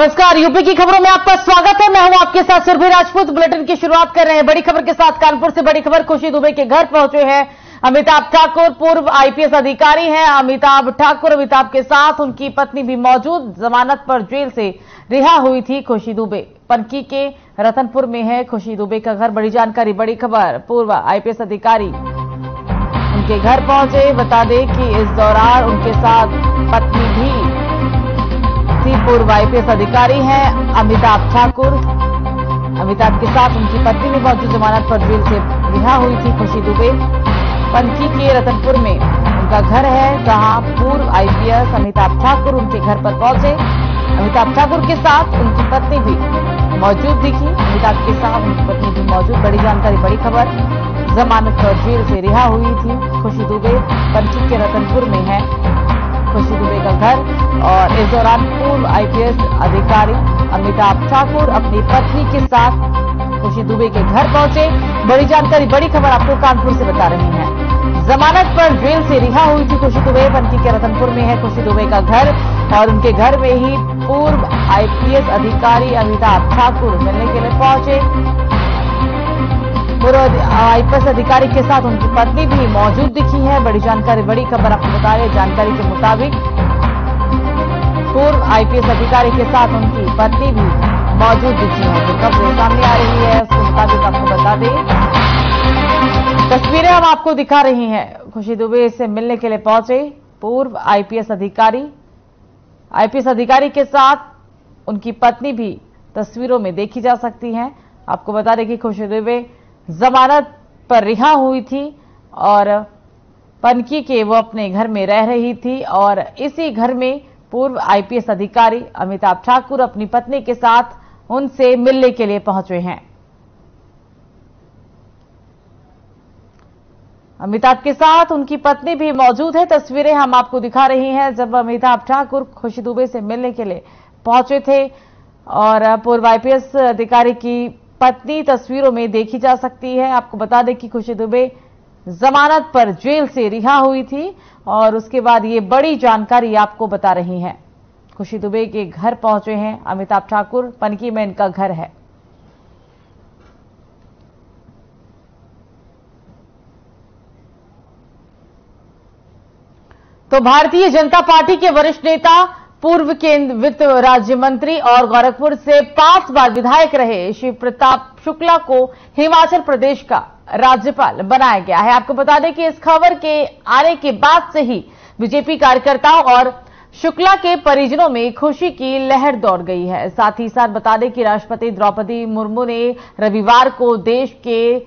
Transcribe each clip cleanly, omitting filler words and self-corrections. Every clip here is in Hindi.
नमस्कार, यूपी की खबरों में आपका स्वागत है। मैं हूं आपके साथ सुरभि राजपूत। बुलेटिन की शुरुआत कर रहे हैं बड़ी खबर के साथ। कानपुर से बड़ी खबर, खुशी दुबे के घर पहुंचे हैं अमिताभ ठाकुर। पूर्व आईपीएस अधिकारी हैं अमिताभ ठाकुर। अमिताभ के साथ उनकी पत्नी भी मौजूद। जमानत पर जेल से रिहा हुई थी खुशी दुबे। पनकी के रतनपुर में है खुशी दुबे का घर। बड़ी जानकारी, बड़ी खबर, पूर्व आईपीएस अधिकारी उनके घर पहुंचे। बता दें कि इस दौरान उनके साथ पत्नी भी पूर्व आईपीएस अधिकारी हैं अमिताभ ठाकुर। अमिताभ के साथ उनकी पत्नी भी मौजूद। जमानत पर जेल से रिहा हुई थी खुशी दुबे। पनकी के रतनपुर में उनका घर है, जहां पूर्व आईपीएस अमिताभ ठाकुर उनके घर पर पहुंचे। अमिताभ ठाकुर के साथ उनकी पत्नी भी मौजूद दिखी। अमिताभ के साथ उनकी पत्नी भी मौजूद। बड़ी जानकारी, बड़ी खबर, जमानत पर जेल से रिहा हुई थी खुशी दुबे। पनकी के रतनपुर में है खुशी दुबे का घर। और इस दौरान पूर्व आईपीएस अधिकारी अमिताभ ठाकुर अपनी पत्नी के साथ खुशी दुबे के घर पहुंचे। बड़ी जानकारी, बड़ी खबर आपको कानपुर से बता रही हैं। जमानत पर जेल से रिहा हुई थी खुशी दुबे। पनकी के रतनपुर में है खुशी दुबे का घर और उनके घर में ही पूर्व आईपीएस अधिकारी अमिताभ ठाकुर मिलने के लिए पहुंचे। पूर्व आईपीएस अधिकारी के साथ उनकी पत्नी भी मौजूद दिखी है। बड़ी जानकारी, बड़ी खबर आपको बता रहे। जानकारी के मुताबिक पूर्व आईपीएस अधिकारी के साथ उनकी पत्नी भी मौजूद दिखी है। जो खबर सामने आ रही है उसके मुताबिक आपको बता दें, तस्वीरें हम आपको दिखा रही हैं। खुशी दुबे से मिलने के लिए पहुंचे पूर्व आईपीएस अधिकारी। आईपीएस अधिकारी के साथ उनकी पत्नी भी तस्वीरों में देखी जा सकती हैं। आपको बता दें कि खुशी दुबे जमानत पर रिहा हुई थी और पनकी के वो अपने घर में रह रही थी और इसी घर में पूर्व आईपीएस अधिकारी अमिताभ ठाकुर अपनी पत्नी के साथ उनसे मिलने के लिए पहुंचे हैं। अमिताभ के साथ उनकी पत्नी भी मौजूद है। तस्वीरें हम आपको दिखा रही हैं जब अमिताभ ठाकुर खुशी दुबे से मिलने के लिए पहुंचे थे और पूर्व आईपीएस अधिकारी की पत्नी तस्वीरों में देखी जा सकती है। आपको बता दें कि खुशी दुबे जमानत पर जेल से रिहा हुई थी और उसके बाद ये बड़ी जानकारी आपको बता रही हैं। खुशी दुबे के घर पहुंचे हैं अमिताभ ठाकुर। पनकी में इनका घर है। तो भारतीय जनता पार्टी के वरिष्ठ नेता, पूर्व केंद्रीय वित्त राज्य मंत्री और गोरखपुर से 5 बार विधायक रहे शिव प्रताप शुक्ला को हिमाचल प्रदेश का राज्यपाल बनाया गया है। आपको बता दें कि इस खबर के आने के बाद से ही बीजेपी कार्यकर्ताओं और शुक्ला के परिजनों में खुशी की लहर दौड़ गई है। साथ ही साथ बता दें कि राष्ट्रपति द्रौपदी मुर्मू ने रविवार को देश के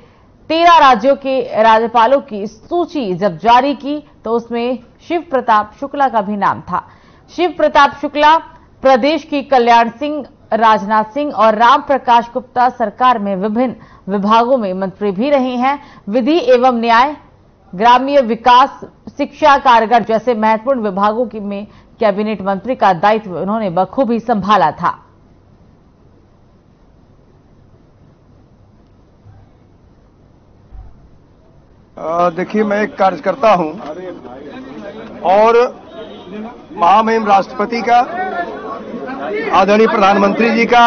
13 राज्यों के राज्यपालों की सूची जब जारी की तो उसमें शिव प्रताप शुक्ला का भी नाम था। शिव प्रताप शुक्ला प्रदेश की कल्याण सिंह, राजनाथ सिंह और राम प्रकाश गुप्ता सरकार में विभिन्न विभागों में मंत्री भी रहे हैं। विधि एवं न्याय, ग्रामीण विकास, शिक्षा, कारागार जैसे महत्वपूर्ण विभागों में कैबिनेट मंत्री का दायित्व उन्होंने बखूबी संभाला था। देखिए, मैं एक कार्यकर्ता हूं और महामहिम राष्ट्रपति का, आदरणीय प्रधानमंत्री जी का,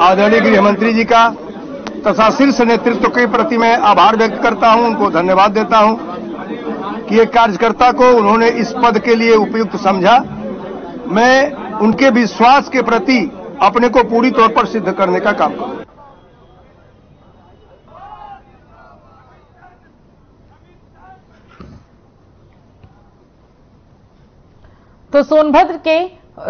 आदरणीय गृह मंत्री जी का तथा शीर्ष नेतृत्व के प्रति मैं आभार व्यक्त करता हूं, उनको धन्यवाद देता हूं कि एक कार्यकर्ता को उन्होंने इस पद के लिए उपयुक्त समझा। मैं उनके विश्वास के प्रति अपने को पूरी तौर पर सिद्ध करने का काम करूंगा। तो सोनभद्र के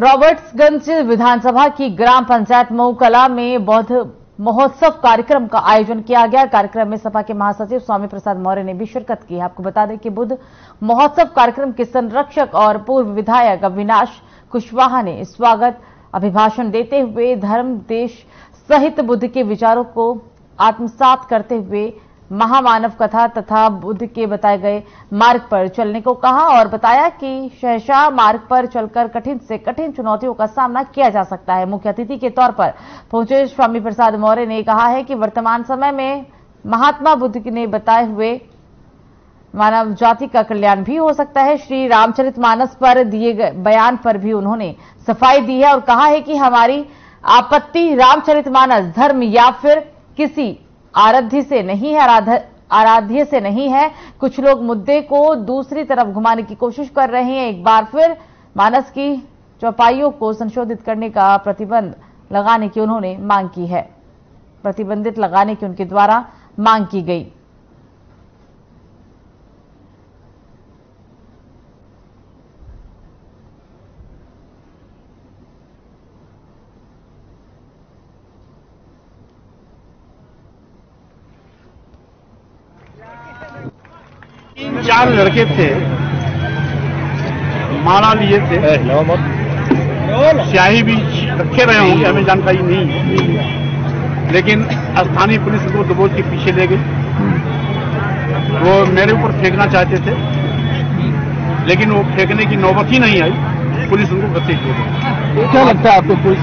रॉबर्ट्सगंज विधानसभा की ग्राम पंचायत मऊकला में बौद्ध महोत्सव कार्यक्रम का आयोजन किया गया। कार्यक्रम में सपा के महासचिव स्वामी प्रसाद मौर्य ने भी शिरकत की। आपको बता दें कि बुद्ध महोत्सव कार्यक्रम के संरक्षक और पूर्व विधायक अविनाश कुशवाहा ने स्वागत अभिभाषण देते हुए धर्म, देश सहित बुद्ध के विचारों को आत्मसात करते हुए महामानव कथा तथा बुद्ध के बताए गए मार्ग पर चलने को कहा और बताया कि सहसा मार्ग पर चलकर कठिन से कठिन चुनौतियों का सामना किया जा सकता है। मुख्य अतिथि के तौर पर पहुंचे स्वामी प्रसाद मौर्य ने कहा है कि वर्तमान समय में महात्मा बुद्ध ने बताए हुए मानव जाति का कल्याण भी हो सकता है। श्री रामचरितमानस पर दिए गए बयान पर भी उन्होंने सफाई दी है और कहा है कि हमारी आपत्ति रामचरितमानस धर्म या फिर किसी आराध्य से नहीं है। कुछ लोग मुद्दे को दूसरी तरफ घुमाने की कोशिश कर रहे हैं। एक बार फिर मानस की चौपाइयों को संशोधित करने का प्रतिबंध लगाने की उन्होंने मांग की है। प्रतिबंधित लगाने की उनके द्वारा मांग की गई। चार लड़के थे, माला लिए थे, स्याही भी रखे रहे होंगे, हमें जानकारी नहीं है, लेकिन स्थानीय पुलिस को दबोच के पीछे ले गई। वो मेरे ऊपर फेंकना चाहते थे, लेकिन वो फेंकने की नौबत ही नहीं आई, पुलिस उनको घसीट ले गई। क्या लगता है आपको पुलिस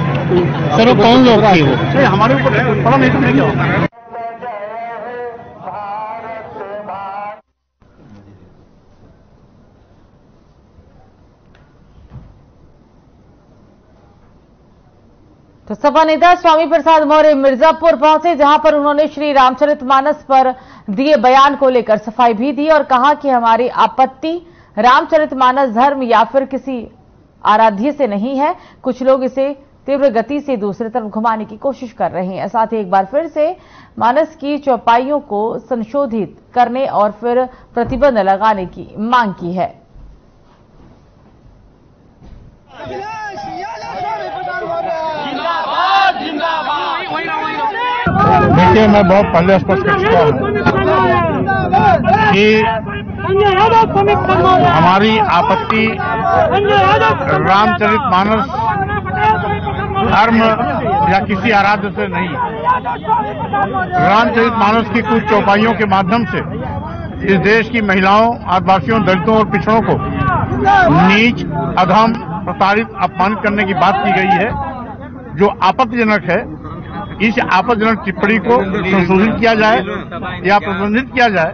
सर कौन लोग थे? हमारे ऊपर पड़ा नहीं तो नहीं क्या। तो सपा नेता स्वामी प्रसाद मौर्य मिर्जापुर पहुंचे, जहां पर उन्होंने श्री रामचरितमानस पर दिए बयान को लेकर सफाई भी दी और कहा कि हमारी आपत्ति रामचरितमानस धर्म या फिर किसी आराध्य से नहीं है। कुछ लोग इसे तीव्र गति से दूसरी तरफ घुमाने की कोशिश कर रहे हैं। साथ ही एक बार फिर से मानस की चौपाइयों को संशोधित करने और फिर प्रतिबंध लगाने की मांग की है। देखिए, मैं बहुत पहले स्पष्ट कर चुका हूं कि हमारी आपत्ति रामचरितमानस धर्म या किसी आराध्य से नहीं है। रामचरितमानस की कुछ चौपाइयों के माध्यम से इस देश की महिलाओं, आदिवासियों, दलितों और पिछड़ों को नीच, अधम, प्रताड़ित, अपमानित करने की बात की गई है, जो आपत्तिजनक है। इस आपत्तिजनक टिप्पणी को संशोधित किया जाए या प्रतिबंधित किया जाए,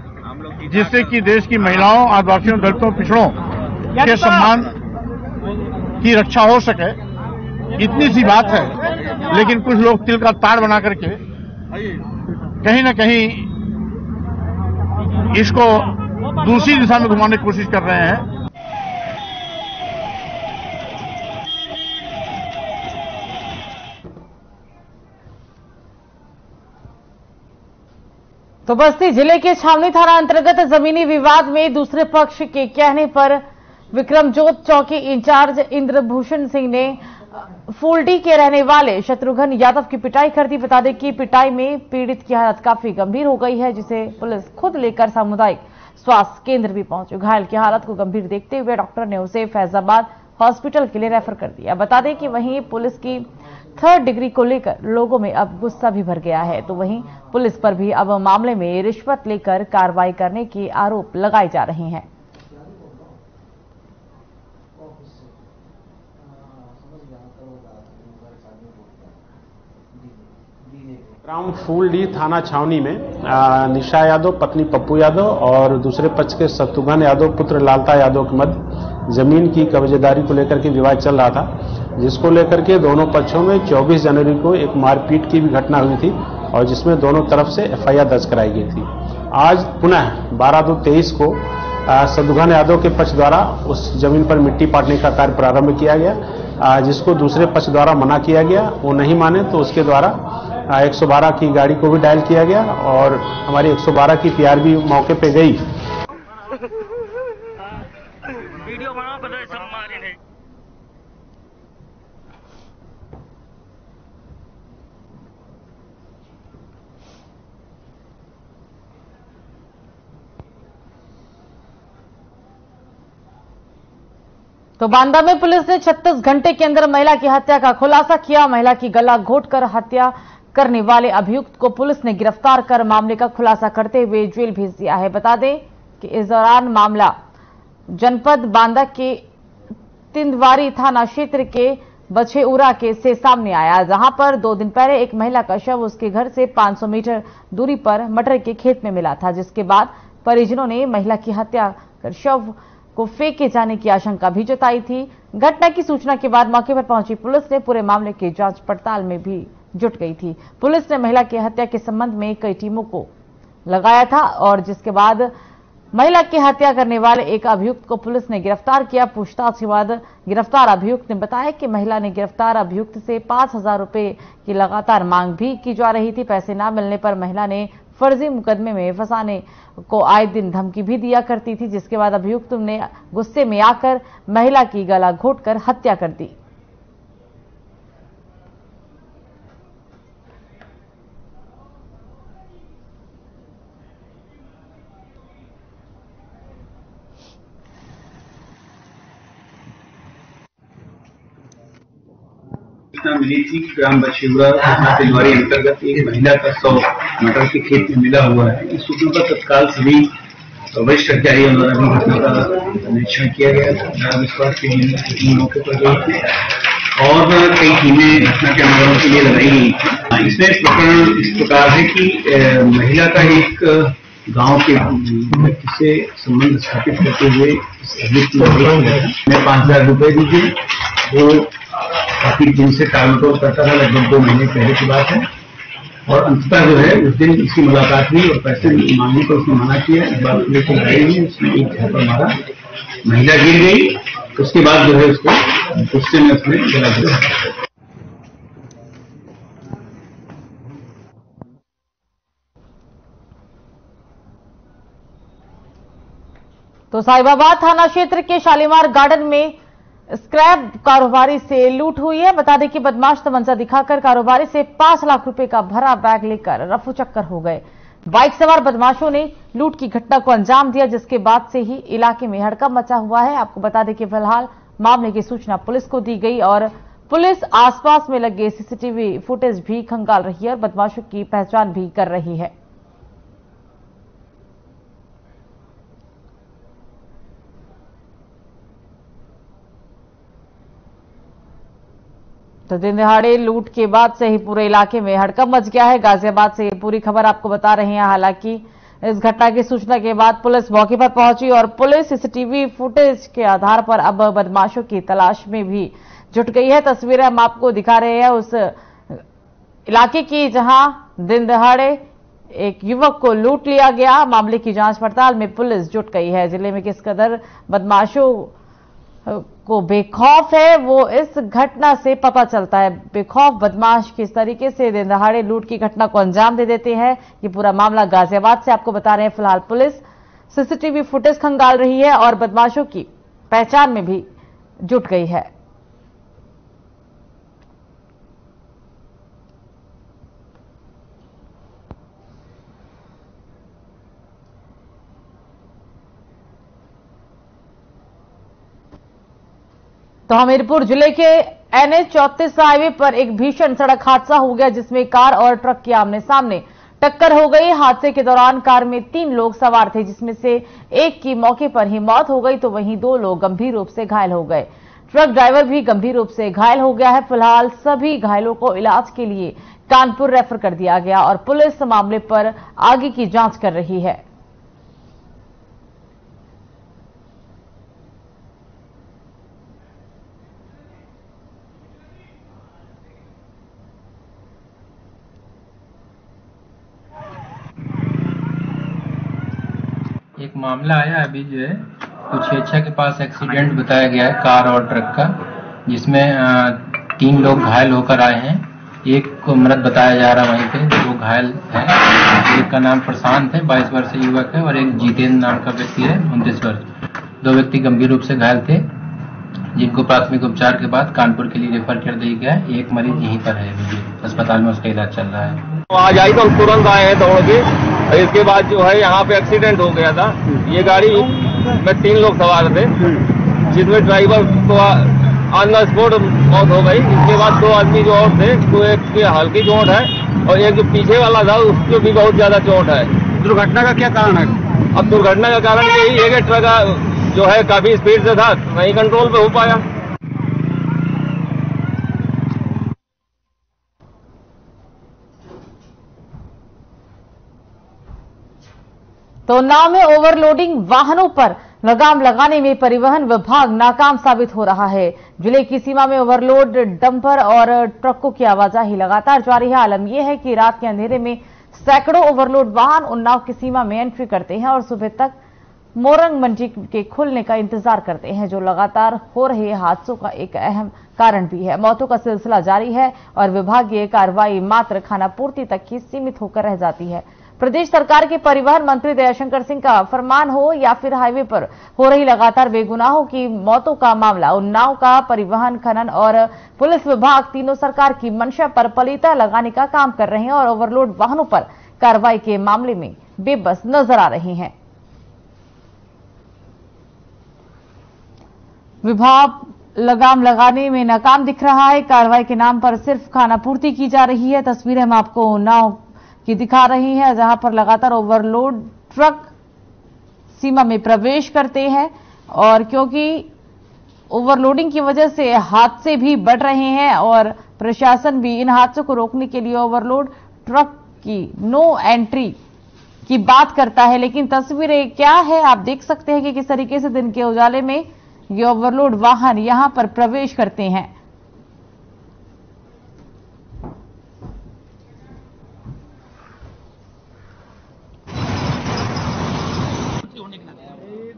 जिससे कि देश की महिलाओं, आदिवासियों, दलितों, पिछड़ों के सम्मान की रक्षा हो सके। इतनी सी बात है, लेकिन कुछ लोग तिल का ताड़ बना करके कहीं न कहीं इसको दूसरी दिशा में घुमाने की कोशिश कर रहे हैं। तो बस्ती जिले के छावनी थाना अंतर्गत जमीनी विवाद में दूसरे पक्ष के कहने पर विक्रमजोत चौकी इंचार्ज इंद्रभूषण सिंह ने फूलडी के रहने वाले शत्रुघ्न यादव की पिटाई कर दी। बता दें कि पिटाई में पीड़ित की हालत काफी गंभीर हो गई है, जिसे पुलिस खुद लेकर सामुदायिक स्वास्थ्य केंद्र भी पहुंची। घायल की हालत को गंभीर देखते हुए डॉक्टर ने उसे फैजाबाद हॉस्पिटल के लिए रेफर कर दिया। बता दें कि वहीं पुलिस की 3rd डिग्री को लेकर लोगों में अब गुस्सा भी भर गया है। तो वहीं पुलिस पर भी अब मामले में रिश्वत लेकर कार्रवाई करने के आरोप लगाए जा रहे हैं। ग्राम फूलडी थाना छावनी में निशा यादव पत्नी पप्पू यादव और दूसरे पक्ष के शत्रुघ्न यादव पुत्र लालता यादव के मध्य जमीन की कब्जेदारी को लेकर के विवाद चल रहा था, जिसको लेकर के दोनों पक्षों में 24 जनवरी को एक मारपीट की भी घटना हुई थी और जिसमें दोनों तरफ से FIR दर्ज कराई गई थी। आज पुनः 12/2/23 को शत्रुघ्न यादव के पक्ष द्वारा उस जमीन पर मिट्टी पाटने का कार्य प्रारंभ किया गया, जिसको दूसरे पक्ष द्वारा मना किया गया। वो नहीं माने तो उसके द्वारा 112 की गाड़ी को भी डायल किया गया और हमारी 112 की PR भी मौके पे गई। वीडियो बनाओ, पता है सब मारे हैं। तो बांदा में पुलिस ने 36 घंटे के अंदर महिला की हत्या का खुलासा किया। महिला की गला घोंटकर हत्या करने वाले अभियुक्त को पुलिस ने गिरफ्तार कर मामले का खुलासा करते हुए जेल भेज दिया है। बता दें कि इस दौरान मामला जनपद बांदा के तिंदवारी थाना क्षेत्र के बछेउरा के से सामने आया, जहां पर 2 दिन पहले एक महिला का शव उसके घर से 500 मीटर दूरी पर मटर के खेत में मिला था, जिसके बाद परिजनों ने महिला की हत्या कर शव को फेंके जाने की आशंका भी जताई थी। घटना की सूचना के बाद मौके पर पहुंची पुलिस ने पूरे मामले की जांच पड़ताल में भी जुट गई थी। पुलिस ने महिला की हत्या के संबंध में कई टीमों को लगाया था और जिसके बाद महिला की हत्या करने वाले एक अभियुक्त को पुलिस ने गिरफ्तार किया। पूछताछ के बाद गिरफ्तार अभियुक्त ने बताया कि महिला ने गिरफ्तार अभियुक्त से 5,000 रुपए की लगातार मांग भी की जा रही थी। पैसे न मिलने पर महिला ने फर्जी मुकदमे में फंसाने को आए दिन धमकी भी दिया करती थी, जिसके बाद अभियुक्त ने गुस्से में आकर महिला की गला घोंटकर हत्या कर दी। मिली थी ग्राम बछेगुड़ा तिलवारी अंतर्गत एक महिला का शव मटर के खेत में मिला हुआ है। इस सूचना पर तत्काल सभी वरिष्ठ अधिकारियों द्वारा भी घटना का निरीक्षण किया गया था। विश्वास की टीम मौके पर गई थी और कई टीमें घटना के अनुगमन के लिए लगाई गई थी। इसमें प्रकरण इस प्रकार है कि महिला का एक गांव के व्यक्ति से संबंध स्थापित करते हुए मैं 5,000 रुपए दीजिए, वो काफी दिन से टालमटोल करता था। लगभग 2 महीने पहले की बात है और अंततः जो है उस दिन उसकी मुलाकात हुई और पैसे मांगने को उसने मना किया। इस बात को लेकर गए हुई उसने एक घर पर मारा, महिला गिर गई। उसके बाद जो है उसको गुस्से में उसने गला घोटा। तो साहिबाबाद थाना क्षेत्र के शालीमार गार्डन में स्क्रैप कारोबारी से लूट हुई है। बता दें कि बदमाश तमंचा दिखाकर कारोबारी से 5 लाख रुपए का भरा बैग लेकर रफू चक्कर हो गए। बाइक सवार बदमाशों ने लूट की घटना को अंजाम दिया, जिसके बाद से ही इलाके में हड़कंप मचा हुआ है। आपको बता दें कि फिलहाल मामले की सूचना पुलिस को दी गई और पुलिस आसपास में लगे सीसीटीवी फुटेज भी खंगाल रही है और बदमाशों की पहचान भी कर रही है। तो दिन दहाड़े लूट के बाद से ही पूरे इलाके में हड़कंप मच गया है। गाजियाबाद से ये पूरी खबर आपको बता रहे हैं। हालांकि इस घटना की सूचना के बाद पुलिस मौके पर पहुंची और पुलिस सीसीटीवी फुटेज के आधार पर अब बदमाशों की तलाश में भी जुट गई है। तस्वीरें हम आपको दिखा रहे हैं उस इलाके की जहां दिन दहाड़े एक युवक को लूट लिया गया। मामले की जांच पड़ताल में पुलिस जुट गई है। जिले में किस कदर बदमाशों को बेखौफ है वो इस घटना से पता चलता है। बेखौफ बदमाश किस तरीके से दिन दहाड़े लूट की घटना को अंजाम दे देते हैं, ये पूरा मामला गाजियाबाद से आपको बता रहे हैं। फिलहाल पुलिस सीसीटीवी फुटेज खंगाल रही है और बदमाशों की पहचान में भी जुट गई है। तो हमीरपुर जिले के NH 34 हाईवे पर एक भीषण सड़क हादसा हो गया, जिसमें कार और ट्रक की आमने सामने टक्कर हो गई। हादसे के दौरान कार में 3 लोग सवार थे, जिसमें से एक की मौके पर ही मौत हो गई तो वहीं 2 लोग गंभीर रूप से घायल हो गए। ट्रक ड्राइवर भी गंभीर रूप से घायल हो गया है। फिलहाल सभी घायलों को इलाज के लिए कानपुर रेफर कर दिया गया और पुलिस मामले पर आगे की जांच कर रही है। एक मामला आया अभी जो है कुछेच्छा के पास एक्सीडेंट बताया गया है कार और ट्रक का, जिसमें 3 लोग घायल होकर आए हैं। एक को मृत बताया जा रहा है, वहीं पे 2 घायल है। एक का नाम प्रशांत है, 22 वर्षीय युवक है, और एक जितेंद्र नाम का व्यक्ति है, 29 वर्ष। 2 व्यक्ति गंभीर रूप से घायल थे, जिनको प्राथमिक उपचार के बाद कानपुर के लिए रेफर कर दिया गया है। एक मरीज यहीं पर है, अस्पताल में उसका इलाज चल रहा है। आज आई तो हम तुरंत आए हैं दौड़ के। इसके बाद जो है यहाँ पे एक्सीडेंट हो गया था। ये गाड़ी में 3 लोग सवार थे, जिसमें ड्राइवर को ऑन द स्पॉट मौत हो गई। इसके बाद 2 आदमी जो और थे, तो एक की हल्की चोट है और एक जो पीछे वाला था उसको भी बहुत ज्यादा चोट है। दुर्घटना का क्या कारण है? अब दुर्घटना का कारण यही है कि ट्रक जो है काफी स्पीड से था, नहीं कंट्रोल पे हो पाया। तो उन्नाव में ओवरलोडिंग वाहनों पर लगाम लगाने में परिवहन विभाग नाकाम साबित हो रहा है। जिले की सीमा में ओवरलोड डंपर और ट्रकों की आवाजाही लगातार जारी है। आलम यह है कि रात के अंधेरे में सैकड़ों ओवरलोड वाहन उन्नाव की सीमा में एंट्री करते हैं और सुबह तक मोरंग मंडी के खुलने का इंतजार करते हैं, जो लगातार हो रहे हादसों का एक अहम कारण भी है। मौतों का सिलसिला जारी है और विभागीय कार्रवाई मात्र खानापूर्ति तक ही सीमित होकर रह जाती है। प्रदेश सरकार के परिवहन मंत्री दयाशंकर सिंह का फरमान हो या फिर हाईवे पर हो रही लगातार बेगुनाहों की मौतों का मामला, उन्नाव का परिवहन, खनन और पुलिस विभाग तीनों सरकार की मंशा पर पलीता लगाने का काम कर रहे हैं और ओवरलोड वाहनों पर कार्रवाई के मामले में बेबस नजर आ रही हैं। विभाग लगाम लगाने में नाकाम दिख रहा है। कार्रवाई के नाम पर सिर्फ खानापूर्ति की जा रही है। तस्वीरें हम आपको उन्नाव की दिखा रही हैं, जहां पर लगातार ओवरलोड ट्रक सीमा में प्रवेश करते हैं और क्योंकि ओवरलोडिंग की वजह से हादसे भी बढ़ रहे हैं और प्रशासन भी इन हादसों को रोकने के लिए ओवरलोड ट्रक की नो एंट्री की बात करता है। लेकिन तस्वीरें क्या है, आप देख सकते हैं कि किस तरीके से दिन के उजाले में ये ओवरलोड वाहन यहां पर प्रवेश करते हैं।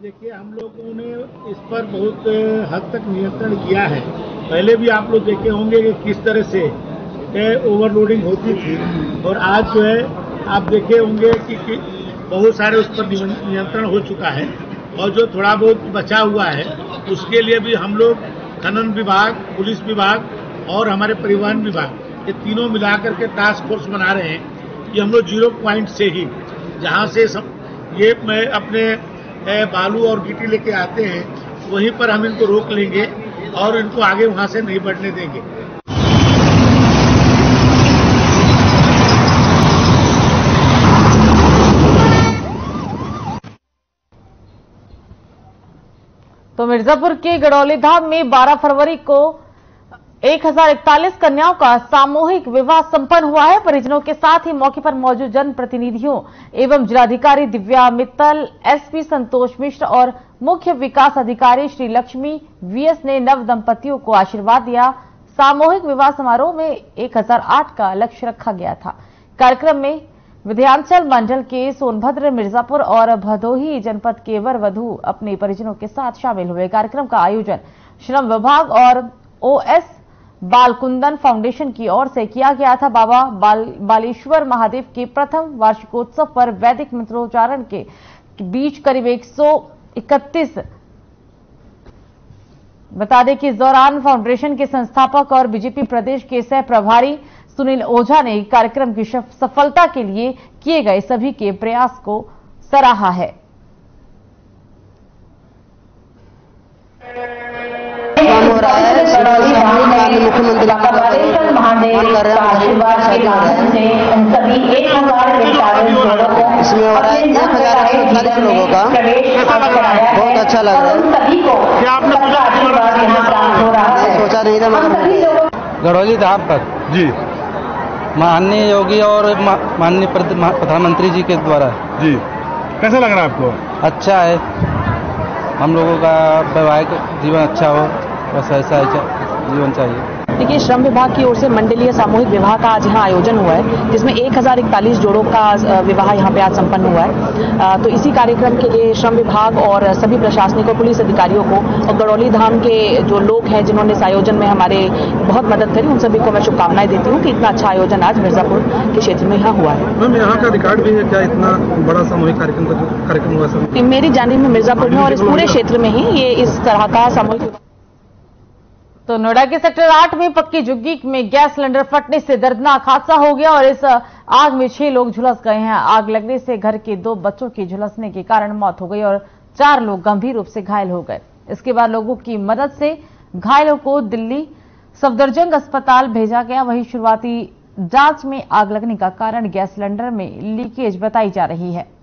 देखिए, हम लोगों ने इस पर बहुत हद तक नियंत्रण किया है। पहले भी आप लोग देखे होंगे कि किस तरह से ओवरलोडिंग होती थी और आज जो है आप देखे होंगे कि बहुत सारे उस पर नियंत्रण हो चुका है और जो थोड़ा बहुत बचा हुआ है उसके लिए भी हम लोग खनन विभाग, पुलिस विभाग और हमारे परिवहन विभाग ये तीनों मिलाकर के टास्क फोर्स बना रहे हैं कि हम लोग 0 पॉइंट से ही जहां से ये मैं अपने बालू और गिट्टी लेके आते हैं वहीं पर हम इनको रोक लेंगे और इनको आगे वहां से नहीं बढ़ने देंगे। तो मिर्जापुर के गड़ौली धाम में 12 फरवरी को 1041 कन्याओं का सामूहिक विवाह संपन्न हुआ है। परिजनों के साथ ही मौके पर मौजूद जनप्रतिनिधियों एवं जिलाधिकारी दिव्या मित्तल, एसपी संतोष मिश्र और मुख्य विकास अधिकारी श्री लक्ष्मी वीएस ने नव दंपतियों को आशीर्वाद दिया। सामूहिक विवाह समारोह में 1008 का लक्ष्य रखा गया था। कार्यक्रम में विंध्याचल मंडल के सोनभद्र, मिर्जापुर और भदोही जनपद के वर वधू अपने परिजनों के साथ शामिल हुए। कार्यक्रम का आयोजन श्रम विभाग और ओएस बालकुंदन फाउंडेशन की ओर से किया गया था। बाबा बालेश्वर महादेव के प्रथम वार्षिकोत्सव पर वैदिक मंत्रोच्चारण के बीच करीब 131 बता दें कि इस दौरान फाउंडेशन के संस्थापक और बीजेपी प्रदेश के सह प्रभारी सुनील ओझा ने कार्यक्रम की सफलता के लिए किए गए सभी के प्रयास को सराहा है। हो रहा है मुख्यमंत्री इसमें हो रहा है 1041 लोगों का, बहुत अच्छा लग रहा है। सोचा नहीं था। गड़ौली धाम पर जी माननीय योगी और माननीय प्रधानमंत्री जी के द्वारा जी कैसा लग रहा है आपको? अच्छा है, हम लोगों का वैवाहिक जीवन अच्छा हो, बस ऐसा जीवन चाहिए। देखिए, श्रम विभाग की ओर से मंडलीय सामूहिक विवाह का आज यहाँ आयोजन हुआ है, जिसमें 1041 जोड़ों का विवाह यहाँ पे आज संपन्न हुआ है। तो इसी कार्यक्रम के लिए श्रम विभाग और सभी प्रशासनिक और पुलिस अधिकारियों को और गड़ौली धाम के जो लोग हैं जिन्होंने इस आयोजन में हमारे बहुत मदद करी, उन सभी को मैं शुभकामनाएं देती हूँ कि इतना अच्छा आयोजन आज मिर्जापुर के क्षेत्र में यहाँ हुआ है। मैम, यहाँ का रिकॉर्ड भी है क्या, इतना बड़ा सामूहिक कार्यक्रम हुआ सब? मेरी जानकारी में मिर्जापुर में और इस पूरे क्षेत्र में ही ये इस तरह का सामूहिक। तो नोएडा के सेक्टर 8 में पक्की झुग्गी में गैस सिलेंडर फटने से दर्दनाक हादसा हो गया और इस आग में 6 लोग झुलस गए हैं। आग लगने से घर के 2 बच्चों की झुलसने के कारण मौत हो गई और 4 लोग गंभीर रूप से घायल हो गए। इसके बाद लोगों की मदद से घायलों को दिल्ली सफदरजंग अस्पताल भेजा गया। वहीं शुरुआती जांच में आग लगने का कारण गैस सिलेंडर में लीकेज बताई जा रही है।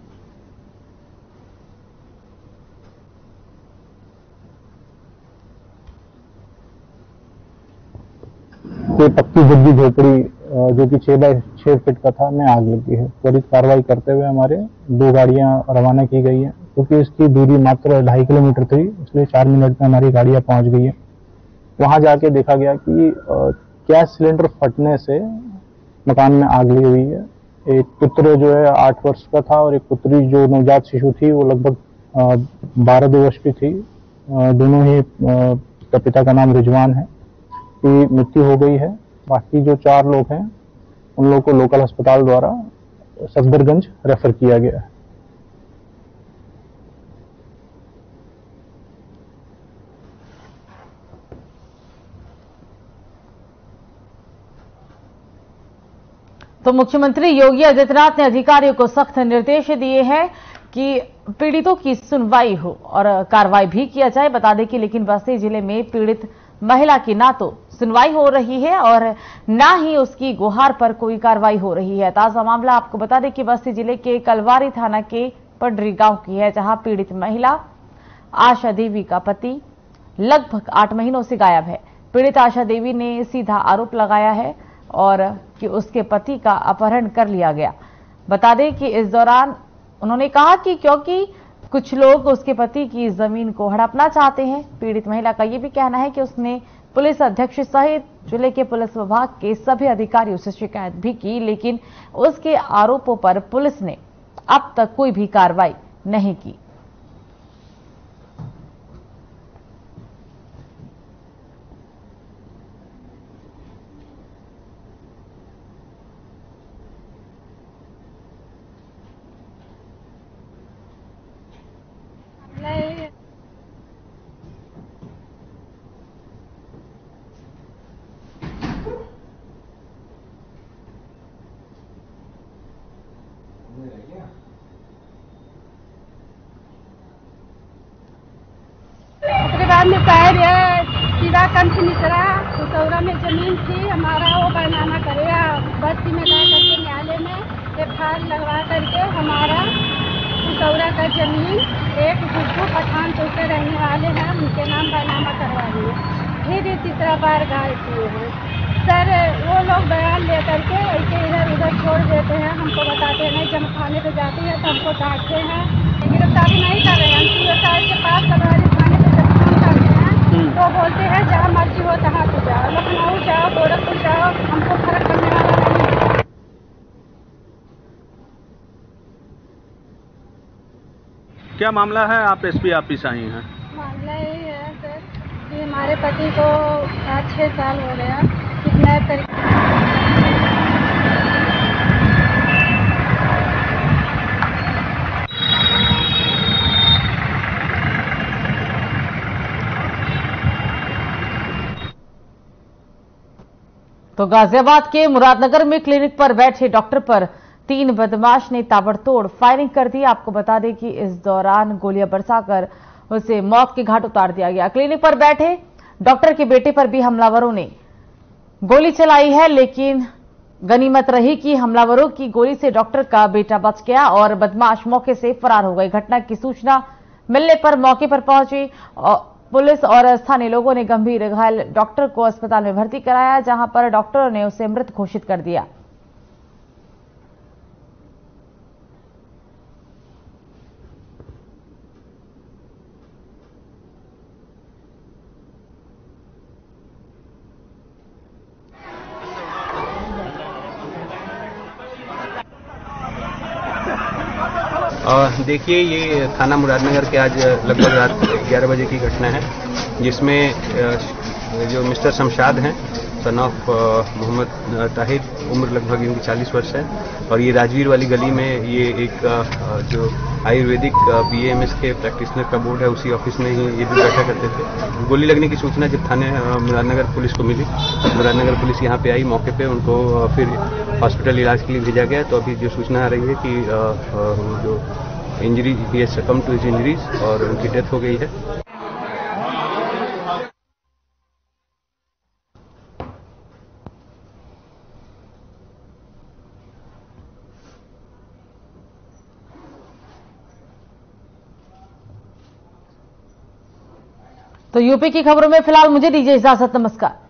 पक्की झुग्गी झोपड़ी जो कि 6x6 फीट का था, में आग लगी है। त्वरित कार्रवाई करते हुए हमारे 2 गाड़ियां रवाना की गई हैं। क्योंकि इसकी दूरी मात्र 2.5 किलोमीटर थी, इसलिए 4 मिनट में हमारी गाड़ियां पहुंच गई हैं। वहां जाके देखा गया कि गैस सिलेंडर फटने से मकान में आग लगी हुई है। एक पुत्र जो है 8 वर्ष का था और एक पुत्री जो नवजात शिशु थी वो लगभग 12 वर्ष की थी। दोनों ही पिता का नाम रिजवान है, की मृत्यु हो गई है। बाकी जो 4 लोग हैं उन लोगों को लोकल अस्पताल द्वारा सफदरगंज रेफर किया गया है। तो मुख्यमंत्री योगी आदित्यनाथ ने अधिकारियों को सख्त निर्देश दिए हैं कि पीड़ितों की सुनवाई हो और कार्रवाई भी किया जाए। बता दें कि लेकिन बस्ती जिले में पीड़ित महिला की ना तो सुनवाई हो रही है और ना ही उसकी गुहार पर कोई कार्रवाई हो रही है। ताजा मामला आपको बता दें कि बस्ती जिले के कलवारी थाना के पडरी गांव की है, जहां पीड़ित महिला आशा देवी का पति लगभग 8 महीनों से गायब है। पीड़ित आशा देवी ने सीधा आरोप लगाया है और कि उसके पति का अपहरण कर लिया गया। बता दें कि इस दौरान उन्होंने कहा कि क्योंकि कुछ लोग उसके पति की जमीन को हड़पना चाहते हैं। पीड़ित महिला का यह भी कहना है कि उसने पुलिस अध्यक्ष सहित जिले के पुलिस विभाग के सभी अधिकारियों से शिकायत भी की, लेकिन उसके आरोपों पर पुलिस ने अब तक कोई भी कार्रवाई नहीं की। बाद में पैर सीधा कंठ निकला। कुसौरा में जमीन थी हमारा, वो बैनामा करेगा बस्ती में ला करके न्यायालय में FIR लगवा करके हमारा कुसौरा का जमीन एक गुड्डू पठान तो के रहने वाले हैं, उनके नाम बैनामा करवा दिए। फिर तीसरा बार गाय किए हैं सर। वो लोग बयान ले करके ऐसे इधर उधर छोड़ देते हैं, हमको बताते नहीं। जब थाने पे जाते हैं तो हमको डांटते हैं, गिरफ्तारी नहीं कर रहे हैं। हम के पास कलवारी थाने पे जब फोन करते हैं तो बोलते हैं जहाँ मर्जी हो तहाँ से जाओ, लखनऊ जाओ, गोरखपुर जाओ, हमको फर्क पड़ने वाला नहीं। क्या मामला है? आप SP ऑफिस आई हैं? मामला यही है सर कि हमारे पति को 5-6 साल हो गया किडनैप करके। तो गाजियाबाद के मुरादनगर में क्लिनिक पर बैठे डॉक्टर पर 3 बदमाश ने ताबड़तोड़ फायरिंग कर दी। आपको बता दें कि इस दौरान गोलियां बरसाकर उसे मौत के घाट उतार दिया गया। क्लिनिक पर बैठे डॉक्टर के बेटे पर भी हमलावरों ने गोली चलाई है, लेकिन गनीमत रही कि हमलावरों की गोली से डॉक्टर का बेटा बच गया और बदमाश मौके से फरार हो गए। घटना की सूचना मिलने पर मौके पर पहुंची पुलिस और स्थानीय लोगों ने गंभीर घायल डॉक्टर को अस्पताल में भर्ती कराया, जहां पर डॉक्टरों ने उसे मृत घोषित कर दिया। देखिए, ये थाना मुरादनगर के आज लगभग रात 11 बजे की घटना है, जिसमें जो मिस्टर शमशाद हैं, सन ऑफ मोहम्मद ताहिर, उम्र लगभग इनकी 40 वर्ष है, और ये राजवीर वाली गली में ये एक जो आयुर्वेदिक BAMS के प्रैक्टिशनर का बोर्ड है, उसी ऑफिस में ही ये भी बैठा करते थे। गोली लगने की सूचना जब थाने मुरादनगर पुलिस को मिली, मुरादनगर पुलिस यहाँ पे आई, मौके पे उनको फिर हॉस्पिटल इलाज के लिए भेजा गया। तो अभी जो सूचना आ रही है कि जो injury, he has succumb to his injuries और उनकी डेथ हो गई है। तो यूपी की खबरों में फिलहाल मुझे दीजिए इजाजत। नमस्कार।